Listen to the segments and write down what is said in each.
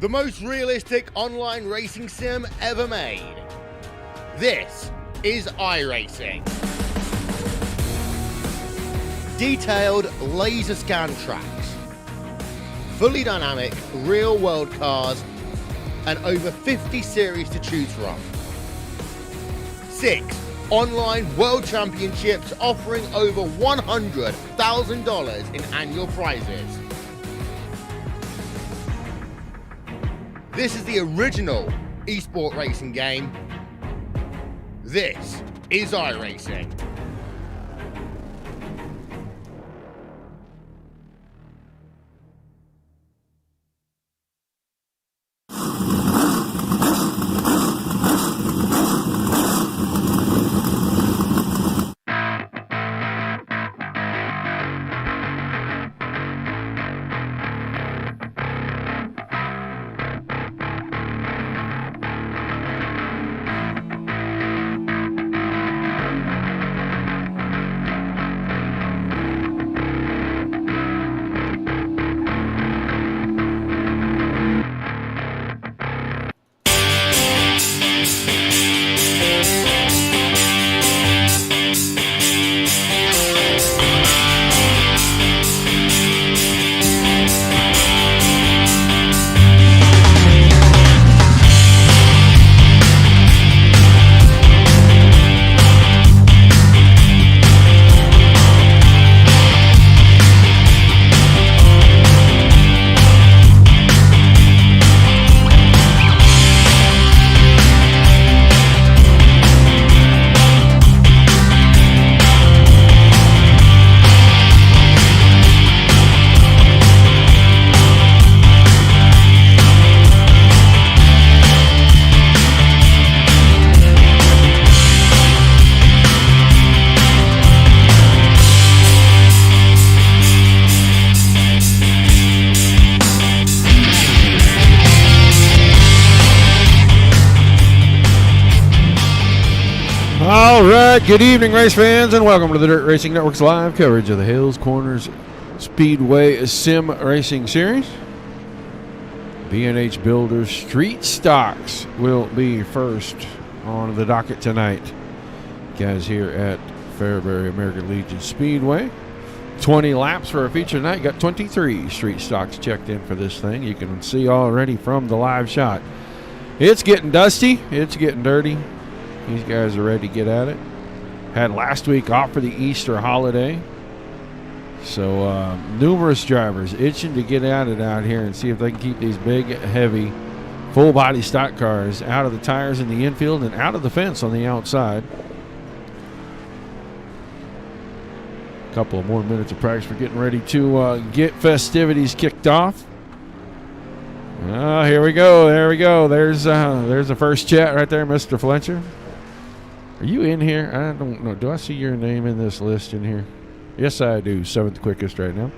the most realistic online racing sim ever made. This is iRacing. Detailed laser scan tracks, fully dynamic real world cars, and over 50 series to choose from. 6 online world championships offering over $100,000 in annual prizes. This is the original esport racing game. This is iRacing. All right, good evening, race fans, and welcome to the Dirt Racing Network's live coverage of the Hales Corners Speedway Sim Racing Series. B&H Builders Street Stocks will be first on the docket tonight. Guys here at Fairbury American Legion Speedway. 20 laps for a feature tonight. Got 23 street stocks checked in for this thing. You can see already from the live shot. It's getting dusty. It's getting dirty. These guys are ready to get at it. Had last week off for the Easter holiday. So numerous drivers itching to get at it out here and see if they can keep these big, heavy, full-body stock cars out of the tires in the infield and out of the fence on the outside. A couple of more minutes of practice. We're getting ready to get festivities kicked off. Here we go. There we go. There's the first chat right there, Mr. Fletcher. Are you in here? I don't know. Do I see your name in this list in here? Yes, I do. 7th quickest right now.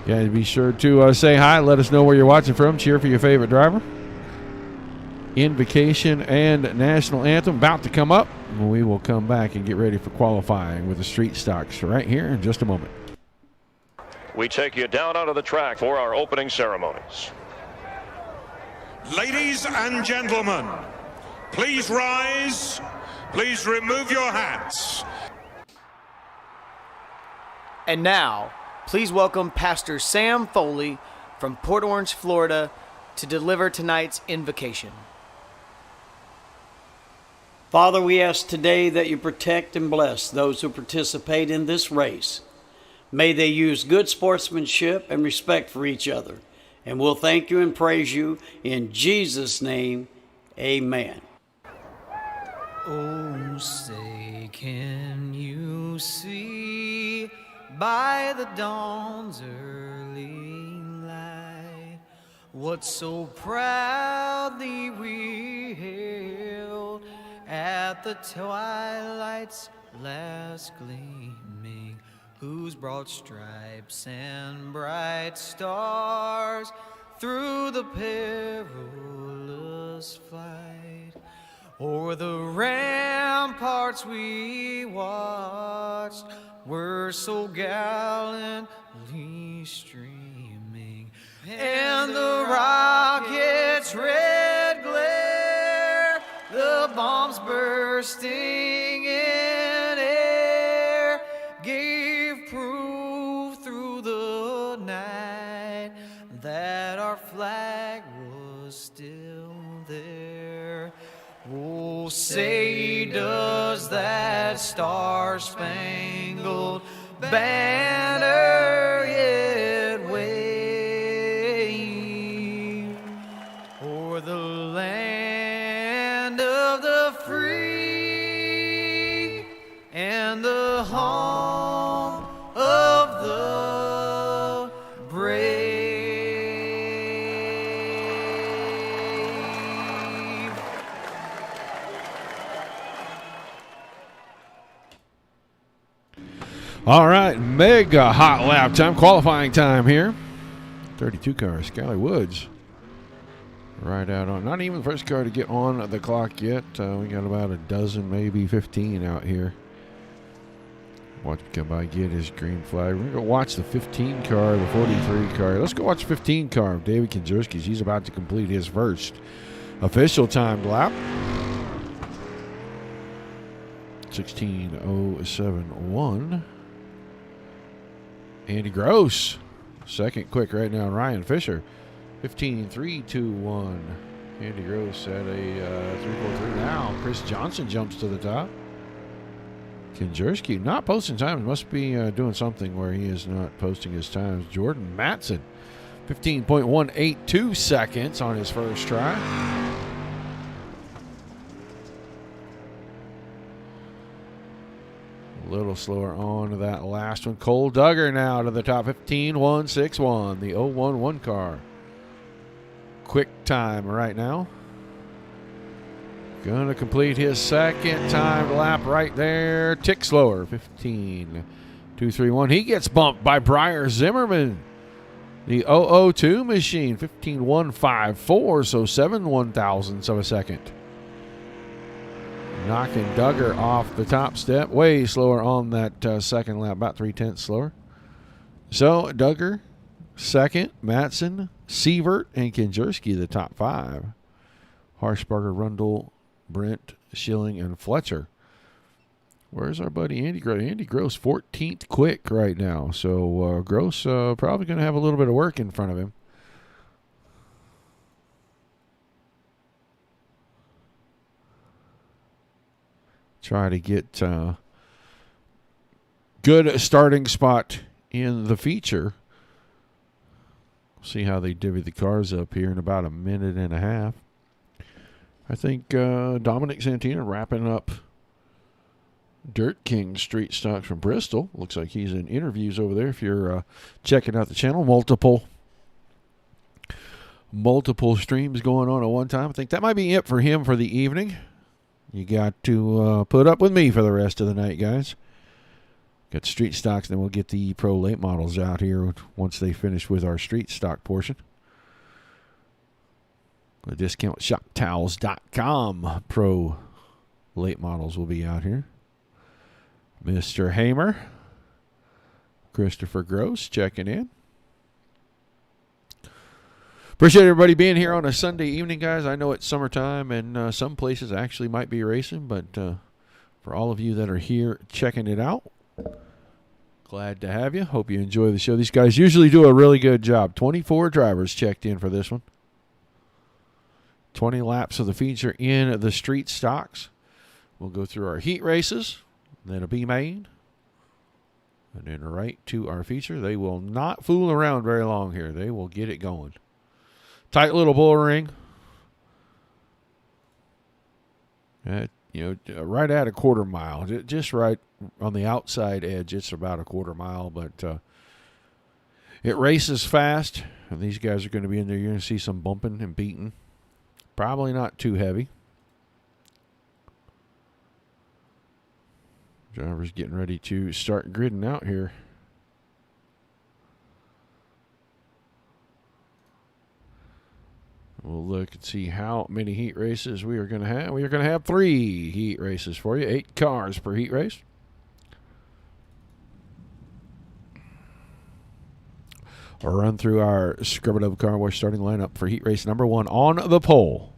Guys, be sure to say hi. Let us know where you're watching from. Cheer for your favorite driver. Invocation and National Anthem about to come up. We will come back and get ready for qualifying with the street stocks right here in just a moment. We take you down onto the track for our opening ceremonies. Ladies and gentlemen, please rise. Please remove your hats. And now, please welcome Pastor Sam Foley from Port Orange, Florida, to deliver tonight's invocation. Father, we ask today that you protect and bless those who participate in this race. May they use good sportsmanship and respect for each other. And we'll thank you and praise you in Jesus' name. Amen. Oh, say, can you see by the dawn's early light what so proudly we hailed at the twilight's last gleaming, whose broad stripes and bright stars through the perilous fight o'er the ramparts we watched were so gallantly streaming, and the rocket's red glare, the bombs bursting in air, gave proof through the night that our flag was still there. Oh, say does that star-spangled banner yet wave o'er the land of the free and the home of the brave. All right, mega hot lap time, qualifying time here. 32 car, Skylar Woods. Right out on, not even the first car to get on the clock yet. We got about a dozen, maybe 15 out here. Watch him come by, get his green flag. We're going to go watch the 15 car, the 43 car. Let's go watch the 15 car of David Kinzerski's. He's about to complete his first official timed lap. 16:07.1. Andy Gross, second quick right now. Ryan Fisher, 15:3.21. Andy Gross at a 3:43 now. Chris Johnson jumps to the top. Kinzerski not posting times. Must be doing something where he is not posting his times. Jordan Matson, 15.182 seconds on his first try. A little slower on to that last one. Cole Duggar now to the top, 15.161, the 011 car. Quick time right now. Going to complete his second time lap right there. Tick slower, 15.231. He gets bumped by Briar Zimmerman. The 002 machine, 15.154, so 7/1,000ths of a second. Knocking Duggar off the top step. Way slower on that second lap, about 0.3 slower. So Duggar, second. Matson, Sievert, and Kinzerski, the top five. Harshbarger, Rundle, Brent, Schilling, and Fletcher. Where's our buddy Andy Gross? Andy Gross, 14th quick right now. So Gross probably going to have a little bit of work in front of him. Try to get good starting spot in the feature. See how they divvy the cars up here in about a minute and a half. I think Dominic Santina wrapping up Dirt King Street Stocks from Bristol. Looks like he's in interviews over there. If you're checking out the channel, multiple streams going on at one time. I think that might be it for him for the evening. You got to put up with me for the rest of the night, guys. Got street stocks, then we'll get the pro late models out here once they finish with our street stock portion. The discountshoptowels.com pro late models will be out here. Mr. Hamer, Christopher Gross checking in. Appreciate everybody being here on a Sunday evening, guys. I know it's summertime and some places actually might be racing, but for all of you that are here checking it out, glad to have you. Hope you enjoy the show. These guys usually do a really good job. 24 drivers checked in for this one. 20 laps of the feature in the street stocks. We'll go through our heat races, then a B main, and then right to our feature. They will not fool around very long here. They will get it going. Tight little bull ring. Right at a quarter mile. Just right on the outside edge. It's about a quarter mile, but it races fast. And these guys are going to be in there. You're going to see some bumping and beating. Probably not too heavy. Drivers getting ready to start gridding out here. We'll look and see how many heat races we are going to have. We are going to have 3 heat races for you. 8 cars per heat race. I'll run through our Scrub-A-Dub Car Wash starting lineup for heat race number 1 on the pole.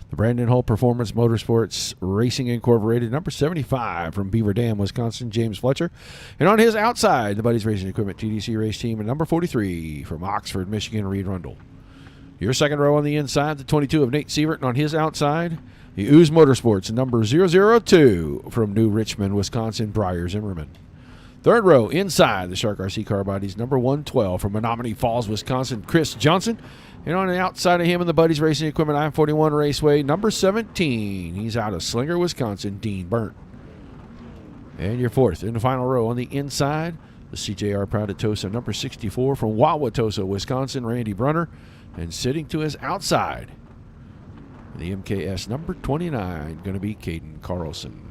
The Brandon Hull Performance Motorsports Racing Incorporated, number 75 from Beaver Dam, Wisconsin, James Fletcher. And on his outside, the Buddies Racing Equipment TDC race team, and number 43 from Oxford, Michigan, Reed Rundle. Your second row on the inside, the 22 of Nate Sievert, and on his outside, the Ooze Motorsports, number 002 from New Richmond, Wisconsin, Briar Zimmerman. Third row inside, the Shark RC Car Bodies, number 112 from Menominee Falls, Wisconsin, Chris Johnson. And on the outside of him in the Buddies Racing Equipment I-41 Raceway, number 17. He's out of Slinger, Wisconsin, Dean Burnt. And your fourth in the final row on the inside, the CJR Proud of Tosa, number 64 from Wauwatosa, Wisconsin, Randy Brunner. And sitting to his outside, the MKS number 29, going to be Caden Carlson.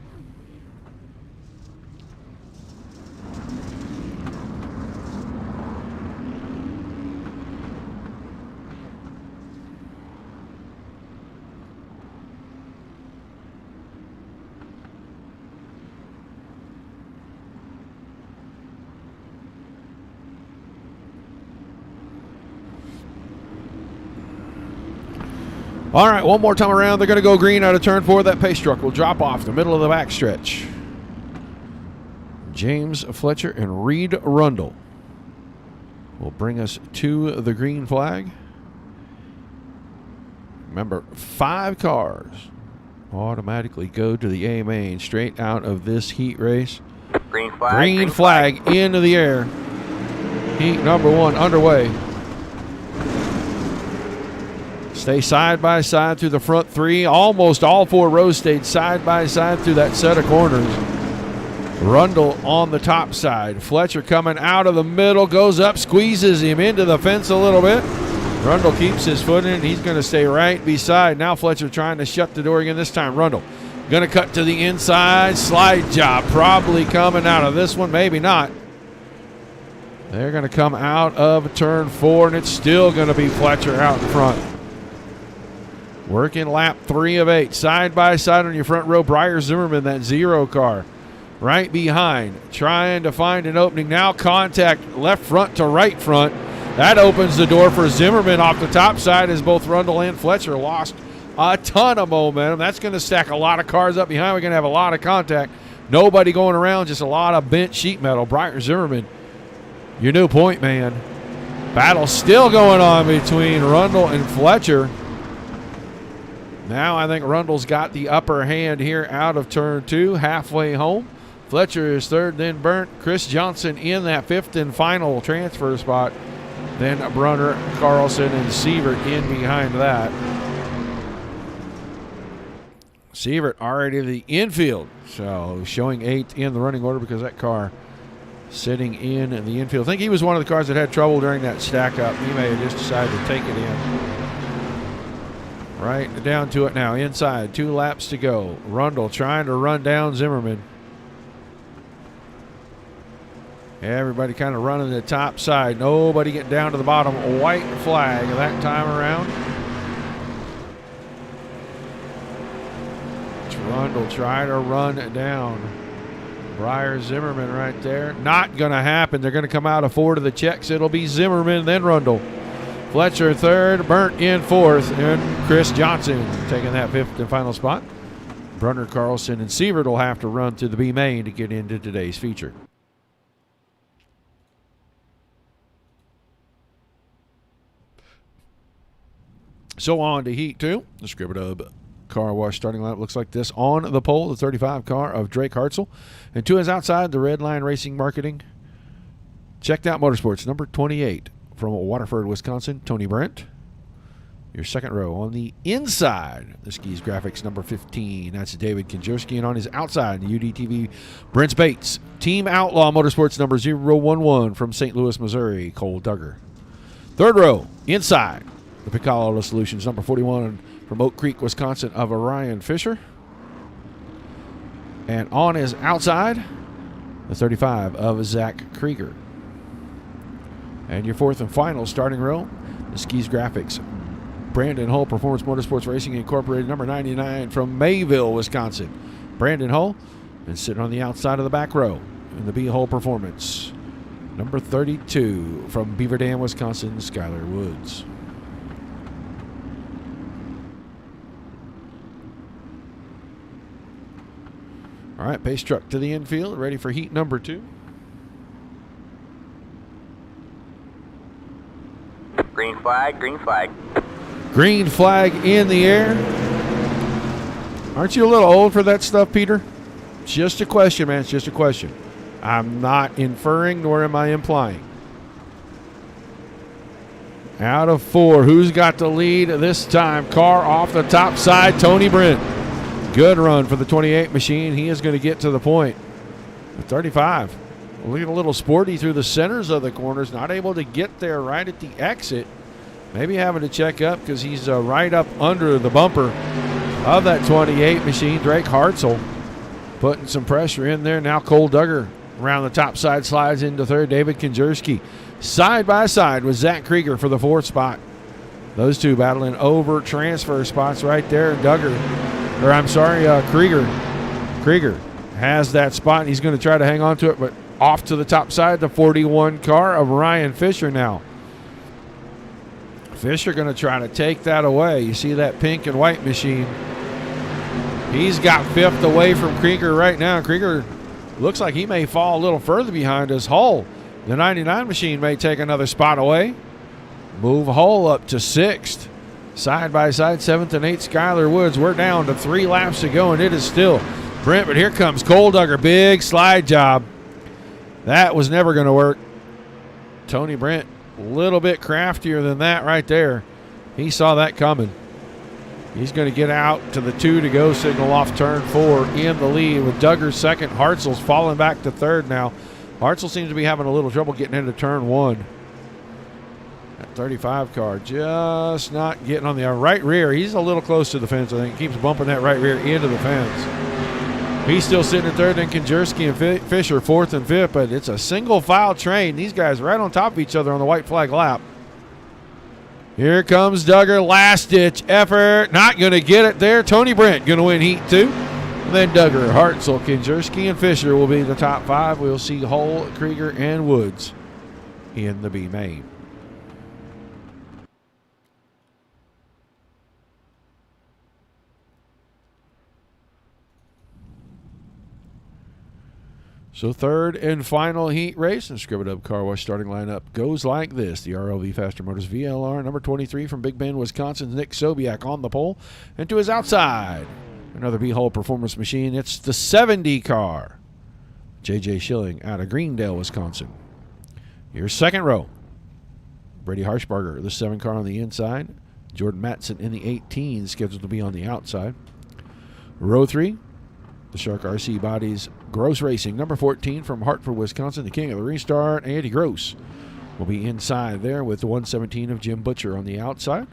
All right, one more time around. They're going to go green out of turn 4. That pace truck will drop off the middle of the backstretch. James Fletcher and Reed Rundle will bring us to the green flag. Remember, 5 cars automatically go to the A main straight out of this heat race. Green flag. Green flag into the air. Heat number 1 underway. Stay side by side through the front 3. Almost all 4 rows stayed side by side through that set of corners. Rundle on the top side. Fletcher coming out of the middle, goes up, squeezes him into the fence a little bit. Rundle keeps his foot in. He's going to stay right beside. Now Fletcher trying to shut the door again. This time Rundle going to cut to the inside. Slide job probably coming out of this one. Maybe not. They're going to come out of turn 4, and it's still going to be Fletcher out in front. Working lap 3 of 8. Side by side on your front row, Briar Zimmerman, that 0 car. Right behind, trying to find an opening. Now contact left front to right front. That opens the door for Zimmerman off the top side as both Rundle and Fletcher lost a ton of momentum. That's going to stack a lot of cars up behind. We're going to have a lot of contact. Nobody going around, just a lot of bent sheet metal. Briar Zimmerman, your new point man. Battle still going on between Rundle and Fletcher. Now I think Rundle's got the upper hand here out of turn 2, halfway home. Fletcher is third, then Burnt. Chris Johnson in that 5th and final transfer spot. Then Brunner, Carlson, and Sievert in behind that. Sievert already in the infield, so showing 8th in the running order because that car sitting in the infield. I think he was one of the cars that had trouble during that stack up. He may have just decided to take it in. Right down to it now. Inside, 2 laps to go. Rundle trying to run down Zimmerman. Everybody kind of running the top side. Nobody getting down to the bottom. White flag that time around. Rundle trying to run down Briar Zimmerman right there. Not going to happen. They're going to come out of 4 to the checks. It'll be Zimmerman, then Rundle. Fletcher third, Burnt in 4th, and Chris Johnson taking that 5th and final spot. Brunner, Carlson, and Sievert will have to run to the B main to get into today's feature. So on to Heat 2. The Scrub-A-Dub Car Wash starting lineup looks like this. On the pole, the 35 car of Drake Hartzell. And to his outside, the Red Line Racing Marketing. Checked Out Motorsports, number 28. From Waterford, Wisconsin, Tony Brent. Your second row on the inside, the Skis Graphics, number 15. That's David Kinjerski. And on his outside, the UDTV, Brent Bates. Team Outlaw Motorsports, number 011 from St. Louis, Missouri, Cole Duggar. Third row, inside, the Picalo Solutions, number 41 from Oak Creek, Wisconsin, of Orion Fisher. And on his outside, the 35 of Zach Krieger. And your 4th and final starting row, the Skis Graphics, Brandon Hull Performance Motorsports Racing Incorporated, number 99 from Mayville, Wisconsin. Brandon Hull, and sitting on the outside of the back row in the B Hull Performance. Number 32 from Beaver Dam, Wisconsin, Skylar Woods. All right, pace truck to the infield, ready for heat number 2. Green flag, green flag. Green flag in the air. Aren't you a little old for that stuff, Peter? It's just a question, man. It's just a question. I'm not inferring, nor am I implying. Out of 4, who's got the lead this time? Car off the top side, Tony Brent. Good run for the 28 machine. He is going to get to the point. The 35. Looking a little sporty through the centers of the corners. Not able to get there right at the exit. Maybe having to check up because he's right up under the bumper of that 28 machine. Drake Hartzell putting some pressure in there. Now Cole Duggar around the top side slides into third. David Konjerski side by side with Zach Krieger for the 4th spot. Those two battling over transfer spots right there. Krieger has that spot, and he's going to try to hang on to it, but off to the top side, the 41 car of Ryan Fisher now. Fisher going to try to take that away. You see that pink and white machine. He's got 5th away from Krieger right now. Krieger looks like he may fall a little further behind us. Hull, the 99 machine, may take another spot away. Move Hull up to 6th. Side by side, 7th and 8th, Skylar Woods. We're down to 3 laps to go, and it is still Brent, but here comes Cole Duggar. Big slide job. That was never going to work. Tony Brent, a little bit craftier than that right there. He saw that coming. He's going to get out to the 2 to go signal off turn 4 in the lead with Duggar second. Hartzell's falling back to 3rd now. Hartzell seems to be having a little trouble getting into turn 1. That 35 car just not getting on the right rear. He's a little close to the fence, I think. Keeps bumping that right rear into the fence. He's still sitting at 3rd, and Konjerski and Fisher 4th and 5th, but it's a single file train. These guys right on top of each other on the white flag lap. Here comes Duggar, last-ditch effort. Not going to get it there. Tony Brent going to win heat 2. And then Duggar, Hartzell, Konjerski, and Fisher will be the top 5. We'll see Hull, Krieger, and Woods in the B main. So 3rd and final heat race, and Scribble Dub Car Wash starting lineup goes like this. The RLV Faster Motors VLR, number 23 from Big Bend, Wisconsin's Nick Sobiak on the pole. And to his outside, another B-Hull Performance machine. It's the 70 car. J.J. Schilling out of Greendale, Wisconsin. Here's second row. Brady Harshbarger, the 7 car on the inside. Jordan Matson in the 18, scheduled to be on the outside. Row 3. The Shark RC Bodies Gross Racing, number 14 from Hartford, Wisconsin, the king of the restart, Andy Gross, will be inside there with the 117 of Jim Butcher on the outside.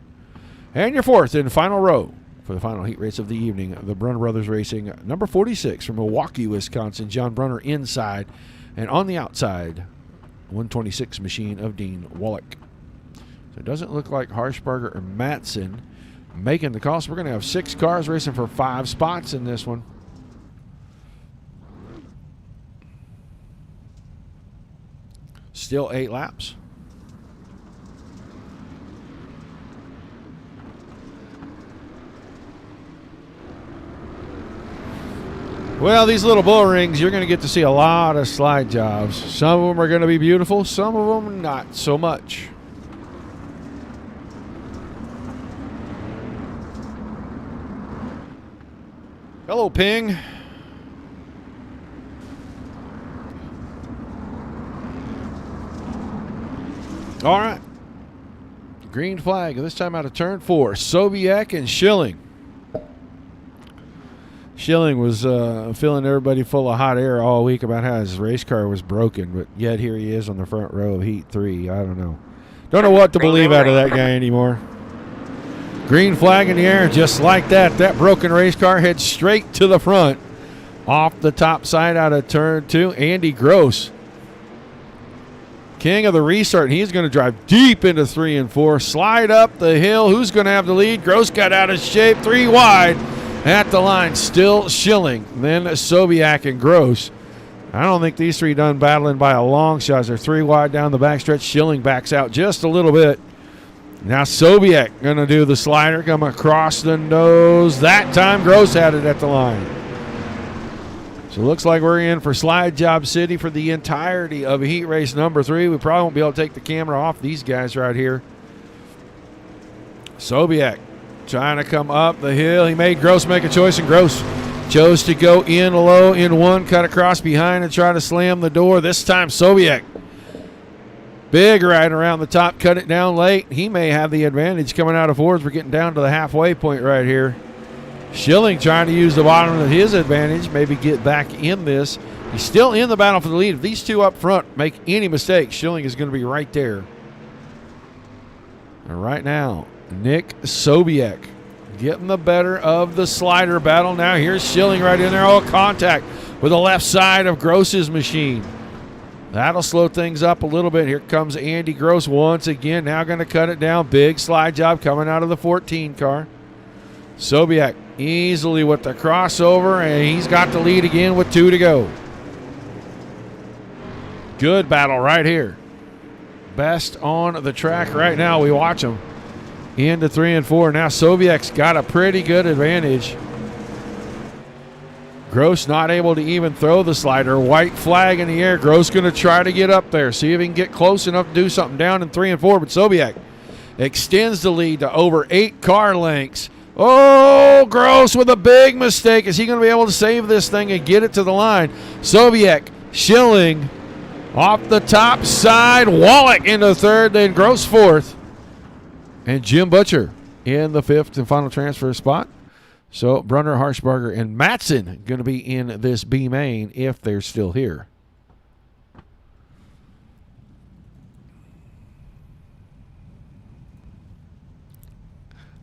And your 4th and final row for the final heat race of the evening, the Brunner Brothers Racing, number 46 from Milwaukee, Wisconsin, John Brunner inside, and on the outside, 126 machine of Dean Wallach. So it doesn't look like Harshbarger or Matson making the call. So we're going to have 6 cars racing for 5 spots in this one. Still 8 laps. Well, these little bull rings, you're going to get to see a lot of slide jobs. Some of them are going to be beautiful, some of them not so much. Hello, Ping. All right. Green flag, this time out of turn 4. Sobiek and Schilling. Schilling was filling everybody full of hot air all week about how his race car was broken, but yet here he is on the front row of Heat 3. I don't know. Don't know what to believe out of that guy anymore. Green flag in the air, just like that. That broken race car heads straight to the front. Off the top side out of turn 2, Andy Gross. King of the restart, and he's going to drive deep into 3 and 4. Slide up the hill. Who's going to have the lead? Gross got out of shape. 3 wide at the line. Still Schilling. Then Sobiak and Gross. I don't think these three done battling by a long shot. They're 3 wide down the backstretch. Schilling backs out just a little bit. Now Sobiek going to do the slider, come across the nose. That time Gross had it at the line. So it looks like we're in for Slide Job City for the entirety of heat race number 3. We probably won't be able to take the camera off these guys right here. Sobiek trying to come up the hill. He made Gross make a choice, and Gross chose to go in low in one, cut across behind and try to slam the door. This time Sobiek, big right around the top, cut it down late. He may have the advantage coming out of fours. We're getting down to the halfway point right here. Schilling trying to use the bottom of his advantage, maybe get back in this. He's still in the battle for the lead. If these two up front make any mistakes, Schilling is going to be right there. And right now, Nick Sobiek getting the better of the slider battle. Now here's Schilling right in there. Oh, contact with the left side of Gross's machine. That'll slow things up a little bit. Here comes Andy Gross once again. Now going to cut it down. Big slide job coming out of the 14 car. Sobiek easily with the crossover, and he's got the lead again with 2 to go. Good battle right here. Best on the track right now. We watch them into 3 and 4. Now Sobiek's got a pretty good advantage. Gross not able to even throw the slider. White flag in the air. Gross going to try to get up there, see if he can get close enough to do something down in 3 and 4. But Sobiek extends the lead to over 8 car lengths. Oh, Gross with a big mistake. Is he going to be able to save this thing and get it to the line? Sobiek, Schilling off the top side. Wallach into third, then Gross fourth. And Jim Butcher in the 5th and final transfer spot. So Brunner, Harshbarger, and Matson going to be in this B main if they're still here.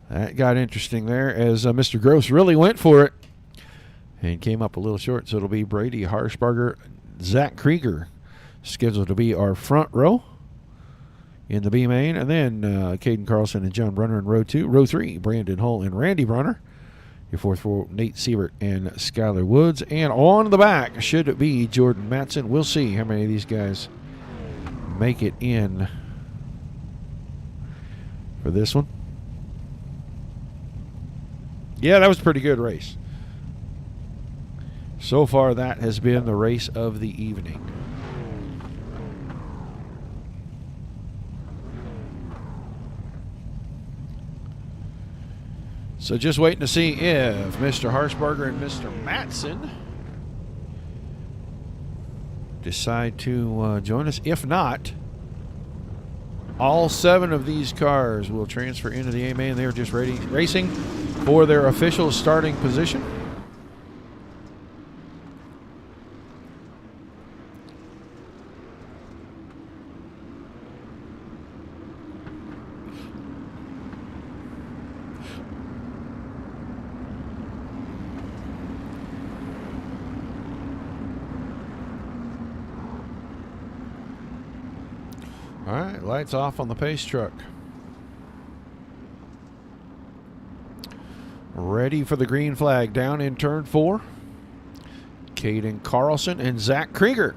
That got interesting there as Mr. Gross really went for it and came up a little short. So it'll be Brady Harshbarger, Zach Krieger scheduled to be our front row in the B main. And then Caden Carlson and John Brunner in row 2. Row 3, Brandon Hull and Randy Brunner. Your 4th row, Nate Siebert and Skylar Woods. And on the back should it be Jordan Matson. We'll see how many of these guys make it in for this one. Yeah, that was a pretty good race. So far, that has been the race of the evening. So just waiting to see if Mr. Harshbarger and Mr. Matson decide to join us. If not, all 7 of these cars will transfer into the A main. They're just racing for their official starting position. All right, lights off on the pace truck. Ready for the green flag down in turn 4. Caden Carlson and Zach Krieger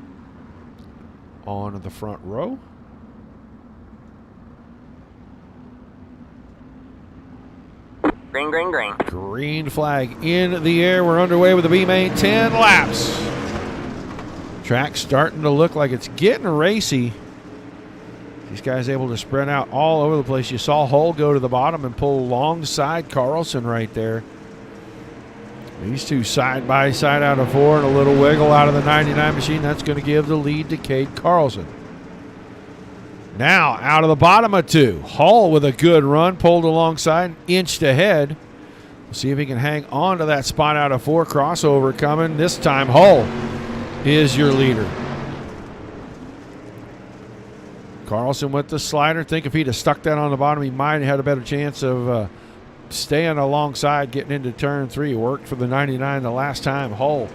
on the front row. Green, green, green. Green flag in the air. We're underway with the B main. 10 laps. Track starting to look like it's getting racy. These guys able to spread out all over the place. You saw Hull go to the bottom and pull alongside Carlson right there. These two side by side out of 4 and a little wiggle out of the 99 machine. That's going to give the lead to Cade Carlson. Now out of the bottom of 2. Hull with a good run, pulled alongside, inched ahead. We'll see if he can hang on to that spot out of 4. Crossover coming. This time Hull is your leader. Carlson with the slider. Think if he'd have stuck that on the bottom, he might have had a better chance of staying alongside, getting into turn 3. Worked for the 99 the last time. Hull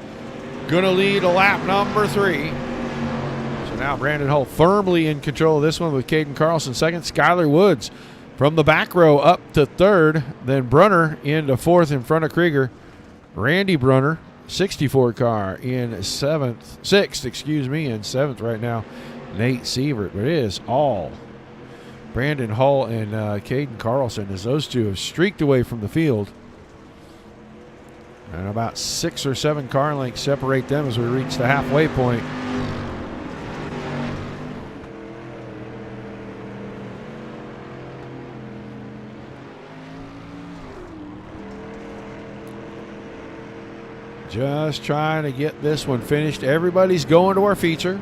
going to lead a lap number 3. So now Brandon Hull firmly in control of this one with Caden Carlson second. Skylar Woods from the back row up to 3rd. Then Brunner into 4th in front of Krieger. Randy Brunner 64 car in sixth, in seventh right now, Nate Sievert. But it is all Brandon Hull and Caden Carlson, as those two have streaked away from the field. And about 6 or 7 car lengths separate them as we reach the halfway point. Just trying to get this one finished. Everybody's going to our feature.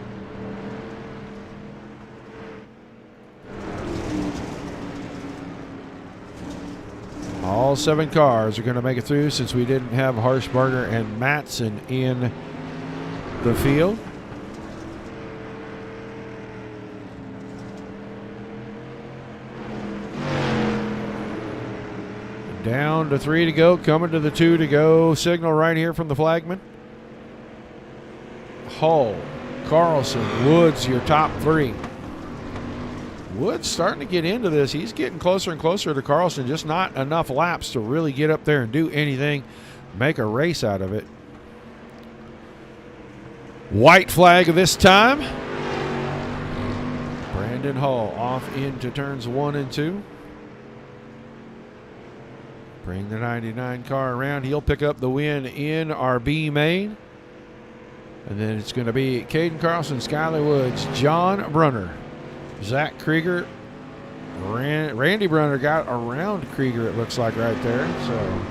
All 7 cars are going to make it through since we didn't have Harshbarger and Matson in the field. Down to 3 to go, coming to the 2 to go. Signal right here from the flagman. Hull, Carlson, Woods, your top 3. Woods starting to get into this. He's getting closer and closer to Carlson. Just not enough laps to really get up there and do anything, make a race out of it. White flag this time. Brandon Hull off into turns 1 and 2. Bring the 99 car around. He'll pick up the win in our B main. And then it's going to be Caden Carlson, Skyler Woods, John Brunner, Zach Krieger. Randy Brunner got around Krieger, it looks like, right there. So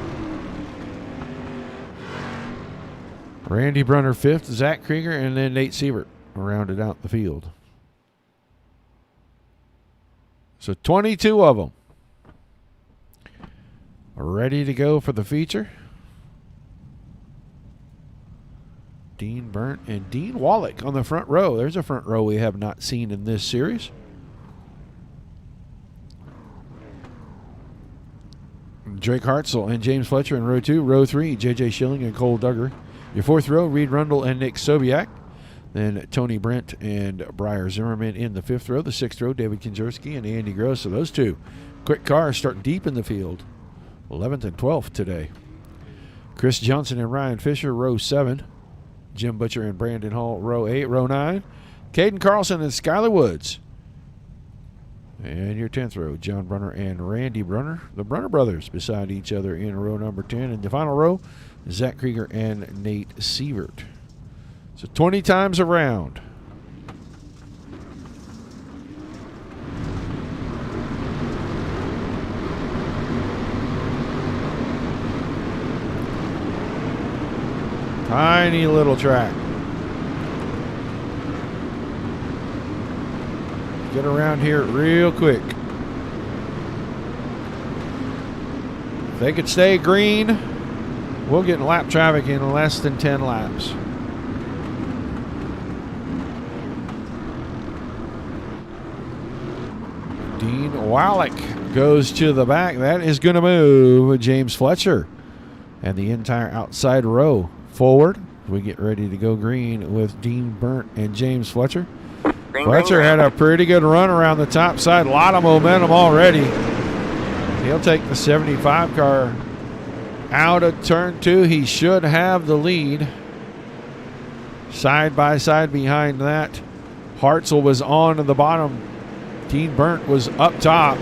Randy Brunner 5th, Zach Krieger, and then Nate Sievert rounded out the field. So 22 of them ready to go for the feature. Dean Burnt and Dean Wallach on the front row. There's a front row we have not seen in this series. Drake Hartzell and James Fletcher in row 2. Row 3, J.J. Schilling and Cole Duggar. Your 4th row, Reed Rundle and Nick Sobiak. Then Tony Brent and Briar Zimmerman in the 5th row. The 6th row, David Kinzerski and Andy Gross. So those two quick cars starting deep in the field. 11th and 12th today. Chris Johnson and Ryan Fisher, row 7. Jim Butcher and Brandon Hall, row 8. Row 9, Caden Carlson and Skyler Woods. And your 10th row, John Brunner and Randy Brunner. The Brunner brothers beside each other in row number 10. And the final row, Zach Krieger and Nate Sievert. So 20 times around. Tiny little track. Get around here real quick. If they could stay green, we'll get lap traffic in less than 10 laps. Dean Wallach goes to the back. That is going to move James Fletcher and the entire outside row forward. We get ready to go green with Dean Burnt and James Fletcher. Fletcher had a pretty good run around the top side. A lot of momentum already. He'll take the 75 car out of turn 2. He should have the lead. Side by side behind that, Hartzell was on the bottom. Dean Burnt was up top.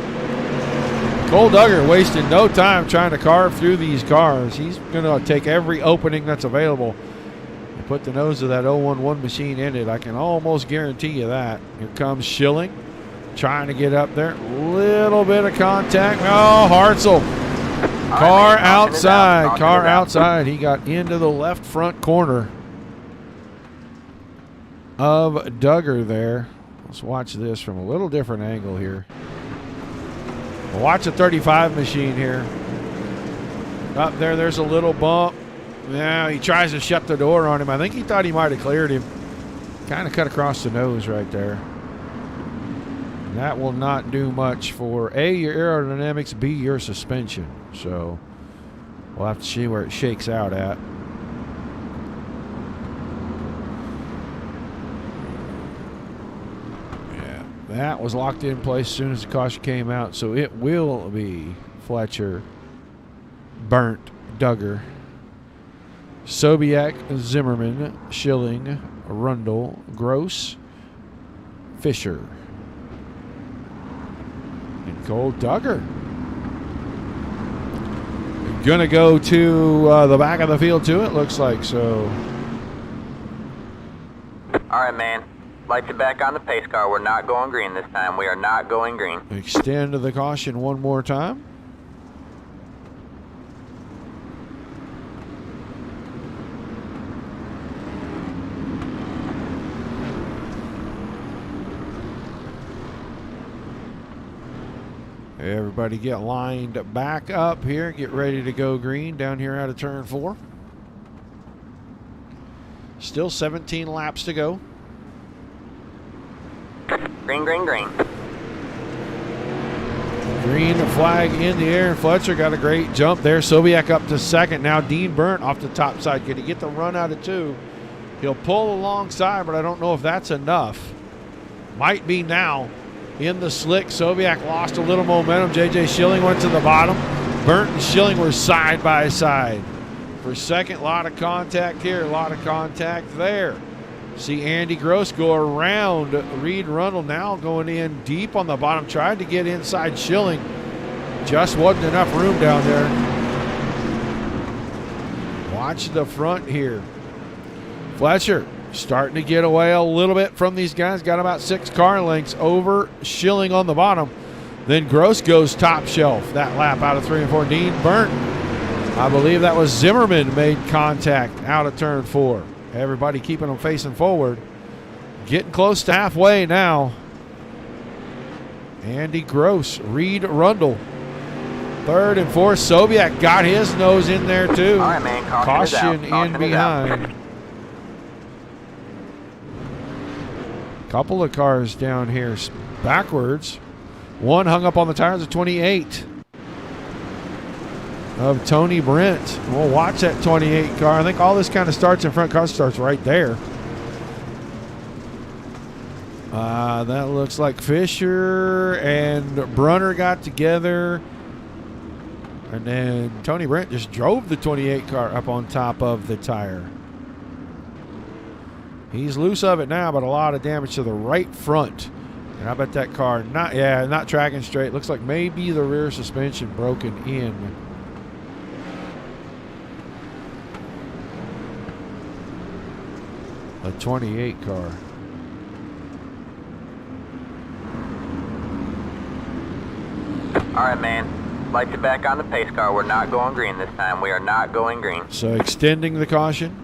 Cole Duggar wasted no time trying to carve through these cars. He's going to take every opening that's available and put the nose of that 011 machine in it. I can almost guarantee you that. Here comes Schilling trying to get up there. Little bit of contact. Oh, Hartzell. Car outside. Car outside. He got into the left front corner of Duggar there. Let's watch this from a little different angle here. Watch the 35 machine here. Up there, there's a little bump. Now he tries to shut the door on him. I think he thought he might have cleared him. Kind of cut across the nose right there. And that will not do much for A, your aerodynamics, B, your suspension. So we'll have to see where it shakes out at. That was locked in place as soon as the caution came out, so it will be Fletcher, Burnt, Duggar, Sobiak, Zimmerman, Schilling, Rundle, Gross, Fisher, and Cole Duggar. Gonna go to the back of the field too, it looks like. So All right, man. Lights are back on the pace car. We're not going green this time. We are not going green. extend the caution one more time. Everybody get lined back up here. Get ready to go green down here out of turn 4. Still 17 laps to go. Green, green, green. Green flag in the air. Fletcher got a great jump there. Sobiak up to second. Now Dean Burnt off the top side. Can he get the run out of 2? He'll pull alongside, but I don't know if that's enough. Might be now. In the slick, Sobiak lost a little momentum. J.J. Schilling went to the bottom. Burnt and Schilling were side by side. For second, a lot of contact here, a lot of contact there. See Andy Gross go around Reed Rundle, now going in deep on the bottom. Tried to get inside Schilling. Just wasn't enough room down there. Watch the front here. Fletcher starting to get away a little bit from these guys. Got about 6 car lengths over Schilling on the bottom. Then Gross goes top shelf that lap out of 3 and 4. Dean Burnt, I believe that was Zimmerman, made contact out of turn 4. Everybody keeping them facing forward. Getting close to halfway now. Andy Gross, Reed Rundle. 3rd and 4th. Sobiak got his nose in there too. All right, man. Caution in behind. Couple of cars down here backwards. One hung up on the tires of 28 of Tony Brent. We'll watch that 28 car. I think all this kind of starts in front. Car starts right there. That looks like Fisher and Brunner got together. And then Tony Brent just drove the 28 car up on top of the tire. He's loose of it now, but a lot of damage to the right front. And I bet that car not tracking straight. Looks like maybe the rear suspension broken in. A 28 car. All right, man. Lights are back on the pace car. We're not going green this time. We are not going green. So extending the caution.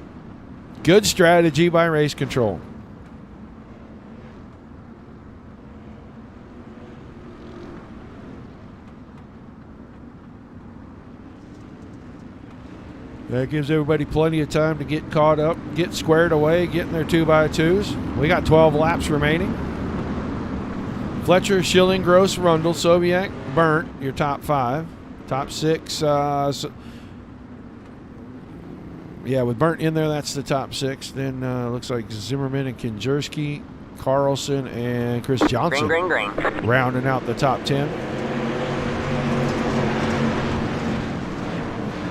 Good strategy by race control. That gives everybody plenty of time to get caught up, get squared away, get in their 2x2s. We got 12 laps remaining. Fletcher, Schilling, Gross, Rundle, Sobiak, Burnt, your top 5. Top 6, with Burnt in there, that's the top 6. Then looks like Zimmerman and Kinjerski, Carlson, and Chris Johnson Green, green, green. rounding out the top 10.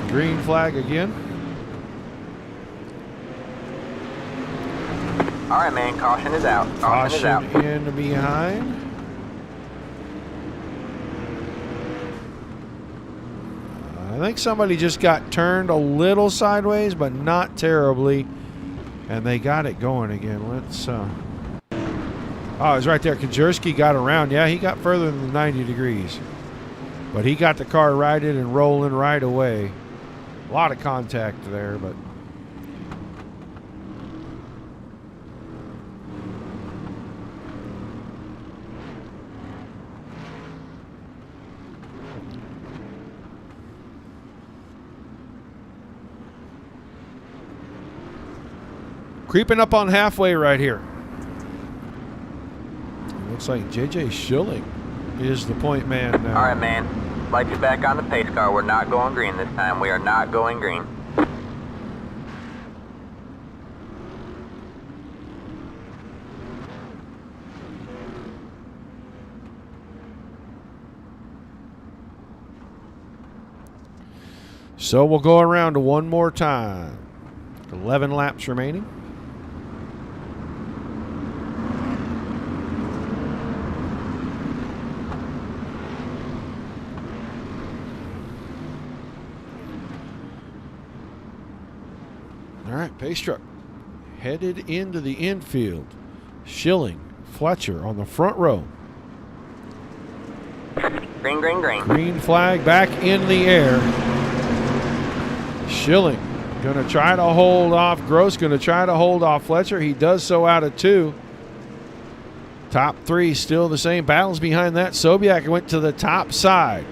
Green flag again. All right, man. Caution is out. Caution is out. Caution in behind. I think somebody just got turned a little sideways, but not terribly. And they got it going again. Let's. Oh, it's right there. Kajerski got around. Yeah, he got further than 90 degrees. But he got the car righted and rolling right away. A lot of contact there, but. Creeping up on halfway right here. It looks like J.J. Schilling is the point man now. All right, man. Lights are back on the pace car. We're not going green this time. We are not going green. So we'll go around one more time. 11 laps remaining. All right, pace truck headed into the infield. Schilling, Fletcher on the front row. Green, green, green. Green flag back in the air. Schilling going to try to hold off Gross, going to try to hold off Fletcher. He does so out of 2. Top 3 still the same. Battles behind that. Sobiak went to the top side.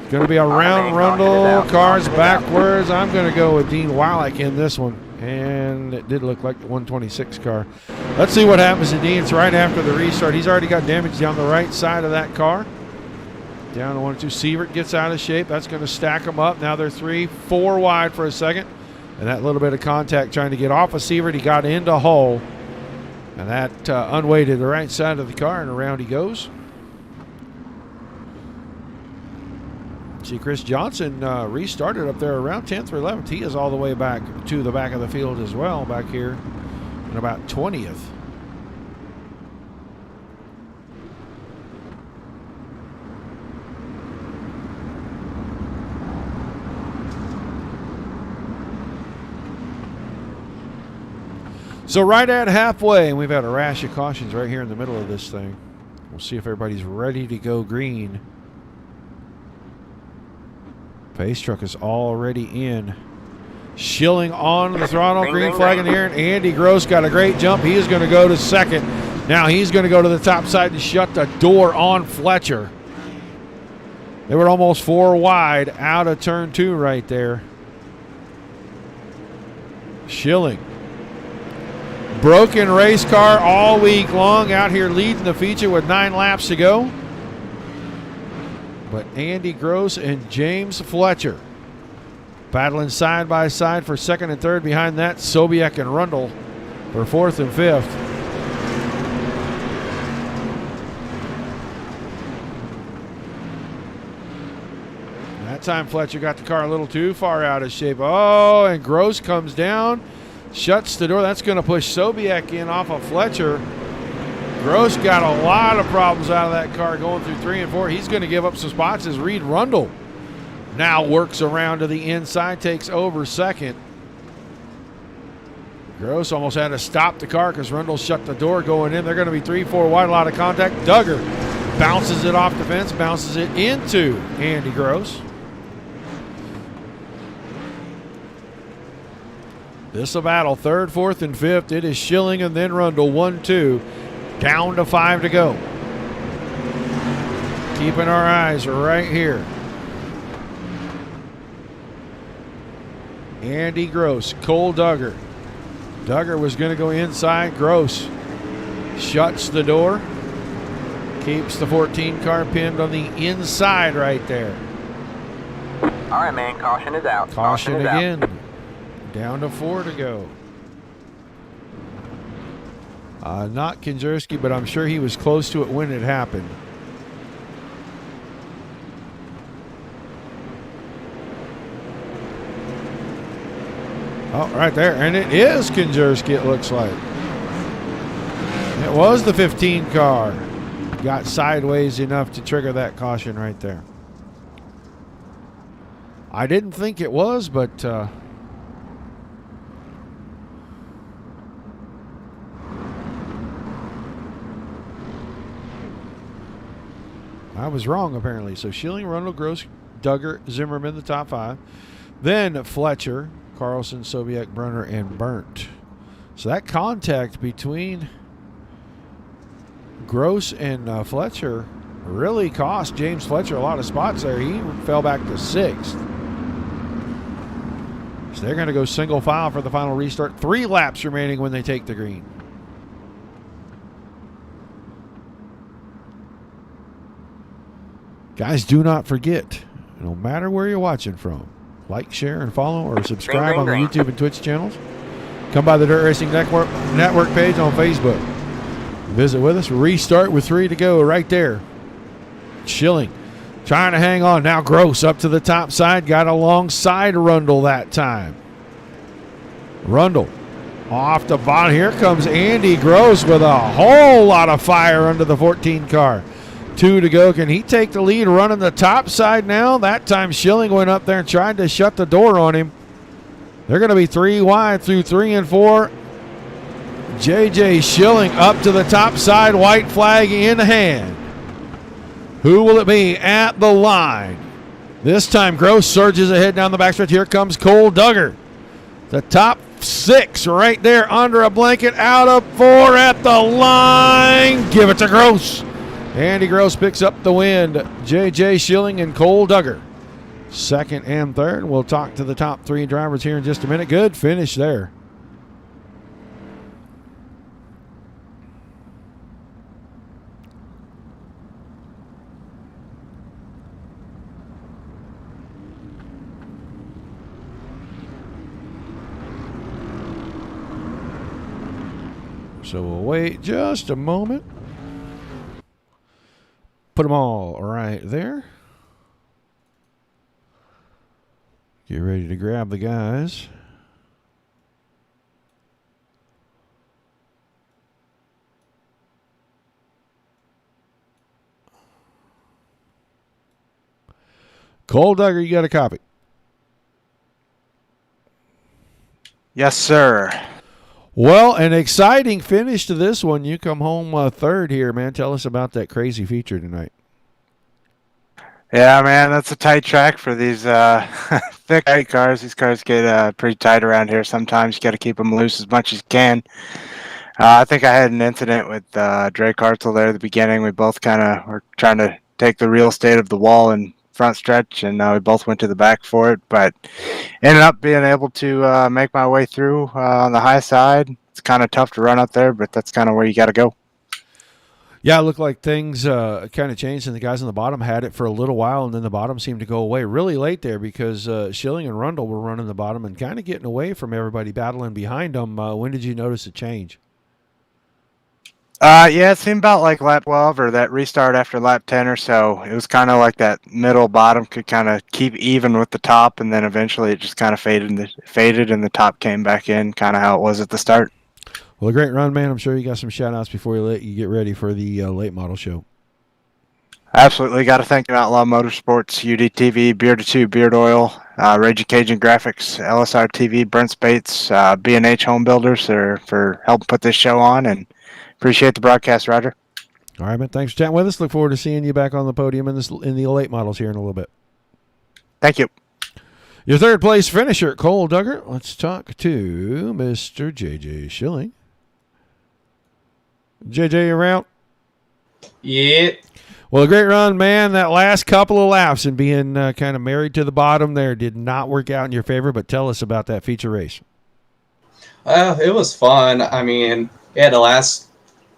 It's going to be a round Rundle. Cars backwards. I'm going to go with Dean Wallach in this one. And it did look like the 126 car. Let's see what happens to Dean. It's right after the restart. He's already got damage down the right side of that car. Down to 1 2. Sievert gets out of shape. That's going to stack them up. Now they're 3, 4 wide for a second. And that little bit of contact trying to get off of Sievert. He got into Hull. And that unweighted the right side of the car, and around he goes. See, Chris Johnson restarted up there around 10th or 11th. He is all the way back to the back of the field as well, back here in about 20th. So right at halfway, and we've had a rash of cautions right here in the middle of this thing. We'll see if everybody's ready to go green. Pace truck is already in. Schilling on the throttle, green flag in the air, and Andy Gross got a great jump. He is going to go to second. Now he's going to go to the top side and shut the door on Fletcher. They were almost 4 wide out of turn 2 right there. Schilling. Broken race car all week long, out here leading the feature with 9 laps to go. But Andy Gross and James Fletcher battling side by side for 2nd and 3rd. Behind that, Sobiek and Rundle for 4th and 5th. That time Fletcher got the car a little too far out of shape. Oh, and Gross comes down, shuts the door. That's going to push Sobiek in off of Fletcher. Gross got a lot of problems out of that car going through 3 and 4. He's going to give up some spots as Reed Rundle now works around to the inside, takes over 2nd. Gross almost had to stop the car because Rundle shut the door going in. They're going to be 3, 4 wide, a lot of contact. Duggar bounces it off the fence, bounces it into Andy Gross. This is a battle, 3rd, 4th, and 5th. It is Schilling and then Rundle, 1, 2. Down to 5 to go. Keeping our eyes right here. Andy Gross, Cole Duggar. Duggar was going to go inside. Gross shuts the door. Keeps the 14 car pinned on the inside right there. All right, man. Caution is out. Caution again. Out. Down to 4 to go. Not Kinzerski, but I'm sure he was close to it when it happened. Oh, right there. And it is Kinzerski, it looks like. It was the 15 car. Got sideways enough to trigger that caution right there. I didn't think it was, but I was wrong, apparently. So Schilling, Rundle, Gross, Duggar, Zimmerman, the top 5. Then Fletcher, Carlson, Sobiek, Brunner, and Burnt. So that contact between Gross and Fletcher really cost James Fletcher a lot of spots there. He fell back to 6th. So they're going to go single file for the final restart. 3 laps remaining when they take the green. Guys, do not forget, no matter where you're watching from, like, share, and follow or subscribe on the YouTube and Twitch channels. Come by the Dirt Racing Network page on Facebook. Visit with us. Restart with 3 to go right there. Schilling trying to hang on. Now Gross up to the top side. Got alongside Rundle that time. Rundle off the bottom. Here comes Andy Gross with a whole lot of fire under the 14 car. 2 to go. Can he take the lead running the top side now? That time Schilling went up there and tried to shut the door on him. They're going to be 3 wide through 3 and 4. J.J. Schilling up to the top side, white flag in hand. Who will it be at the line? This time Gross surges ahead down the backstretch. Here comes Cole Duggar. The top 6 right there under a blanket, out of 4 at the line. Give it to Gross. Andy Gross picks up the win. J.J. Schilling and Cole Duggar, second and third. We'll talk to the top 3 drivers here in just a minute. Good finish there. So we'll wait just a moment. Put them all right there. Get ready to grab the guys. Cole Duggar, you got a copy? Yes, sir. Well, an exciting finish to this one. You come home third here, man. Tell us about that crazy feature tonight. Yeah, man, that's a tight track for these thick tight cars. These cars get pretty tight around here sometimes. You got to keep them loose as much as you can. I think I had an incident with Drake Hartzell there at the beginning. We both kind of were trying to take the real estate of the wall and front stretch, and we both went to the back for it, but ended up being able to make my way through on the high side. It's kind of tough to run up there, but that's kind of where you got to go. Yeah, it looked like things kind of changed, and the guys on the bottom had it for a little while, and then the bottom seemed to go away really late there because Schilling and Rundle were running the bottom and kind of getting away from everybody battling behind them. When did you notice a change? Yeah, it seemed about like lap 12 or that restart after lap 10 or so. It was kind of like that middle bottom could kind of keep even with the top, and then eventually it just kind of faded and the top came back in, kind of how it was at the start. Well, a great run, man. I'm sure you got some shout-outs before we let you get ready for the late model show. Absolutely. Got to thank Outlaw Motorsports, UDTV, Beard 2 Beard Oil, Raging Cajun Graphics, LSR TV, Brent Spates, B&H Home Builders for helping put this show on, and appreciate the broadcast, Roger. All right, man. Thanks for chatting with us. Look forward to seeing you back on the podium in the late models here in a little bit. Thank you. Your third place finisher, Cole Duggar. Let's talk to Mr. J.J. Schilling. JJ, you around? Yeah. Well, a great run, man. That last couple of laps and being kind of married to the bottom there did not work out in your favor, but tell us about that feature race. It was fun. I mean, yeah, the last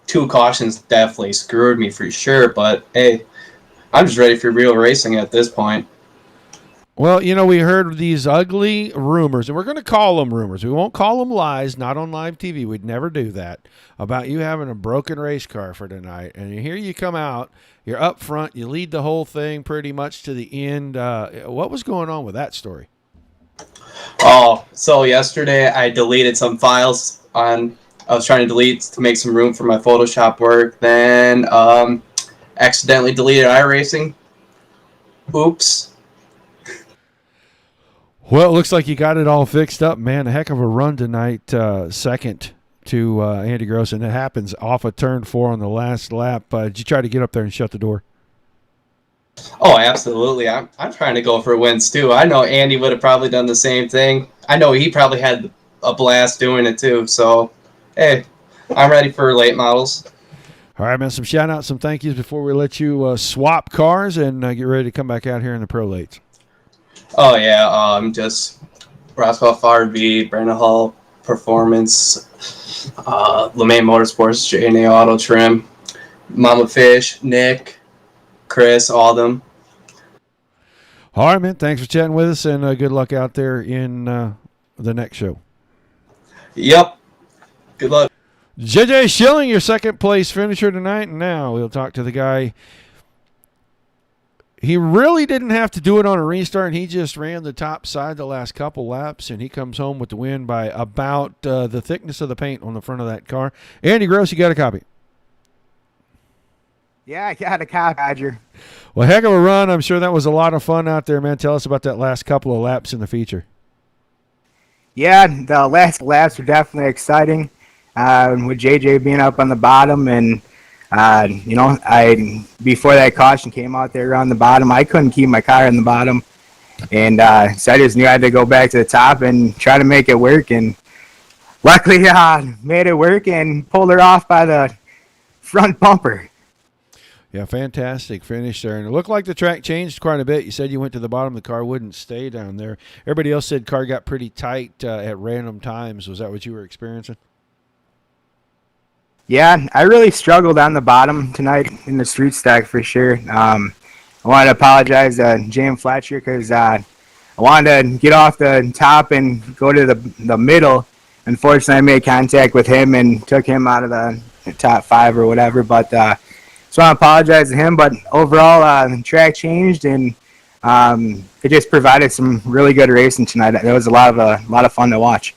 2 cautions definitely screwed me for sure, but hey, I'm just ready for real racing at this point. Well, you know, we heard these ugly rumors, and we're going to call them rumors. We won't call them lies, not on live TV. We'd never do that, about you having a broken race car for tonight. And here you come out, you're up front, you lead the whole thing pretty much to the end. What was going on with that story? Oh, so yesterday I deleted some files I was trying to delete to make some room for my Photoshop work, then accidentally deleted iRacing. Oops. Well, it looks like you got it all fixed up, man. A heck of a run tonight, second to Andy Gross, and it happens off of turn 4 on the last lap. Did you try to get up there and shut the door? Oh, absolutely. I'm trying to go for wins, too. I know Andy would have probably done the same thing. I know he probably had a blast doing it, too. So, hey, I'm ready for late models. All right, man, some shout-outs, some thank yous before we let you swap cars and get ready to come back out here in the pro lates. Oh, yeah, just Roscoe RV, Brandon Hall Performance, LeMay Motorsports, J&A Auto Trim, Mama Fish, Nick, Chris, all of them. All right, man, thanks for chatting with us, and good luck out there in the next show. Yep, good luck. J.J. Schilling, your second place finisher tonight, and now we'll talk to the guy He really didn't have to do it on a restart. He just ran the top side the last couple laps, and he comes home with the win by about the thickness of the paint on the front of that car. Andy Gross, you got a copy? Yeah, I got a copy, Roger. Well, heck of a run. I'm sure that was a lot of fun out there, man. Tell us about that last couple of laps in the feature. Yeah, the last laps were definitely exciting. With JJ being up on the bottom, and before that caution came out there on the bottom, I couldn't keep my car on the bottom, and so I just knew I had to go back to the top and try to make it work. And luckily, made it work and pulled her off by the front bumper. Yeah, fantastic finish there. And it looked like the track changed quite a bit. You said you went to the bottom, the car wouldn't stay down there. Everybody else said car got pretty tight at random times. Was that what you were experiencing? Yeah, I really struggled on the bottom tonight in the street stack for sure. I wanted to apologize to James Fletcher because I wanted to get off the top and go to the middle. Unfortunately, I made contact with him and took him out of the top 5 or whatever. But so I want to apologize to him. But overall, the track changed, and it just provided some really good racing tonight. It was a lot of fun to watch.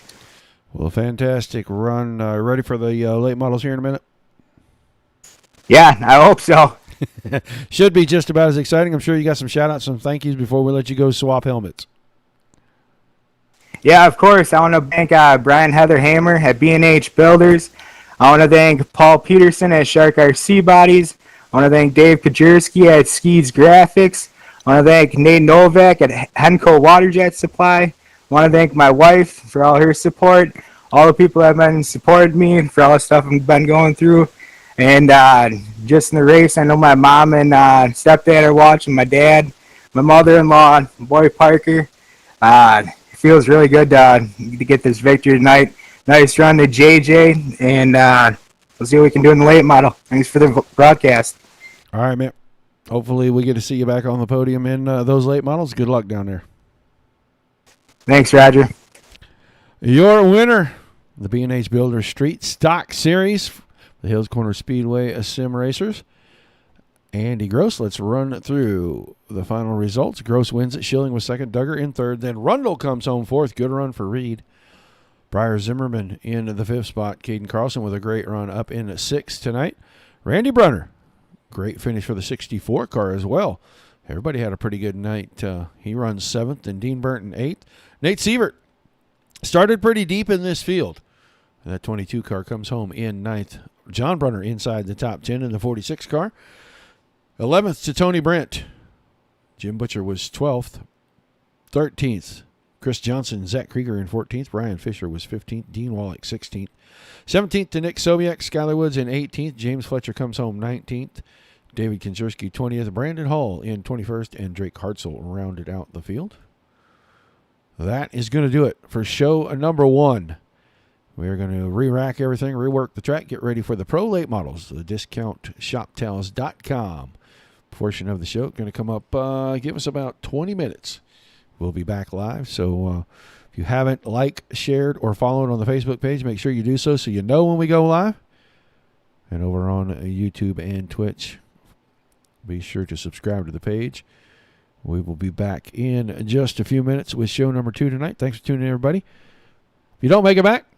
Well, fantastic run. Ready for the late models here in a minute? Yeah, I hope so. Should be just about as exciting. I'm sure you got some shout-outs, some thank yous before we let you go swap helmets. Yeah, of course. I want to thank Brian Heather Hammer at B&H Builders. I want to thank Paul Peterson at Shark RC Bodies. I want to thank Dave Kajerski at Skeets Graphics. I want to thank Nate Novak at Henco Waterjet Supply. I want to thank my wife for all her support, all the people that have been supporting me for all the stuff I've been going through. And just in the race, I know my mom and stepdad are watching, my dad, my mother-in-law, boy Parker. It feels really good to get this victory tonight. Nice run to JJ, and we'll see what we can do in the late model. Thanks for the broadcast. All right, man. Hopefully we get to see you back on the podium in those late models. Good luck down there. Thanks, Roger. Your winner, the B&H Builder Street Stock Series, the Hales Corner Speedway Sim Racers, Andy Gross. Let's run through the final results. Gross wins it. Schilling was second. Duggar in third. Then Rundle comes home fourth. Good run for Reed. Briar Zimmerman in the fifth spot. Caden Carlson with a great run up in sixth tonight. Randy Brunner, great finish for the 64 car as well. Everybody had a pretty good night. He runs seventh, and Dean Burton eighth. Nate Sievert started pretty deep in this field. That 22 car comes home in ninth. John Brunner inside the top 10 in the 46 car. 11th to Tony Brent. Jim Butcher was 12th. 13th, Chris Johnson. Zach Krieger in 14th. Brian Fisher was 15th. Dean Wallach 16th. 17th to Nick Sobiek. Skylar Woods in 18th. James Fletcher comes home 19th. David Kinzerski 20th. Brandon Hall in 21st. And Drake Hartzell rounded out the field. That is going to do it for show number 1. We are going to re-rack everything, rework the track, get ready for the pro late models. The discountshoptales.com portion of the show going to come up, give us about 20 minutes. We'll be back live. So if you haven't liked, shared, or followed on the Facebook page, make sure you do so you know when we go live. And over on YouTube and Twitch, be sure to subscribe to the page. We will be back in just a few minutes with show number 2 tonight. Thanks for tuning in, everybody. If you don't make it back,